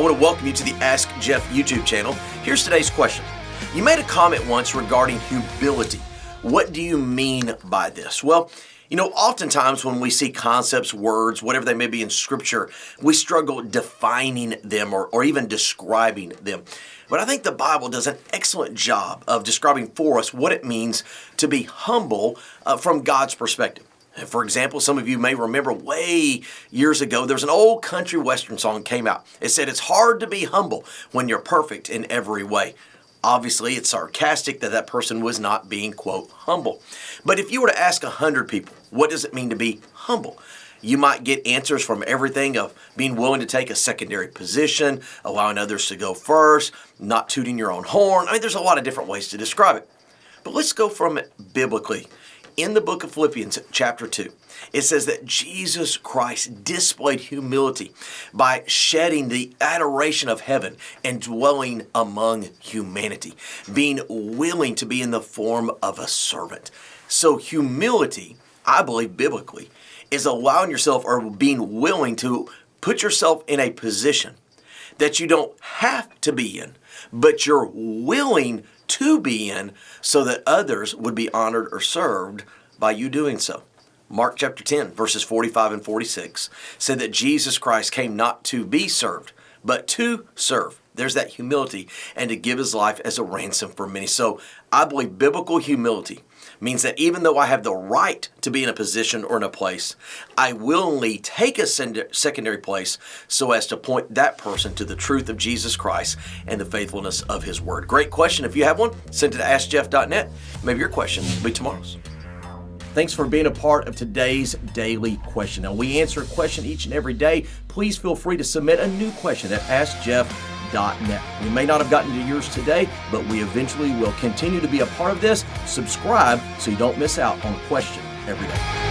want to welcome you to the Ask Jeff YouTube channel. Here's today's question. You made a comment once regarding humility. What do you mean by this? Well, oftentimes when we see concepts, words, whatever they may be in Scripture, we struggle defining them or even describing them. But I think the Bible does an excellent job of describing for us what it means to be humble from God's perspective. For example, some of you may remember way years ago, there was an old country western song came out. It said, "It's hard to be humble when you're perfect in every way." Obviously, it's sarcastic that person was not being, quote, humble. But if you were to ask 100 people, what does it mean to be humble? You might get answers from everything of being willing to take a secondary position, allowing others to go first, not tooting your own horn. There's a lot of different ways to describe it. But let's go from it biblically. In the book of Philippians, chapter 2, it says that Jesus Christ displayed humility by shedding the adoration of heaven and dwelling among humanity, being willing to be in the form of a servant. So humility, I believe biblically, is allowing yourself or being willing to put yourself in a position that you don't have to be in, but you're willing to be in so that others would be honored or served by you doing so. Mark chapter 10, verses 45 and 46 said that Jesus Christ came not to be served, but to serve. There's that humility and to give his life as a ransom for many. So I believe biblical humility means that even though I have the right to be in a position or in a place, I willingly take a secondary place so as to point that person to the truth of Jesus Christ and the faithfulness of his word. Great question. If you have one, send it to askjeff.net. Maybe your question will be tomorrow's. Thanks for being a part of today's daily question. Now, we answer a question each and every day. Please feel free to submit a new question at askjeff.net. We may not have gotten to yours today, but we eventually will continue to be a part of this. Subscribe so you don't miss out on a question every day.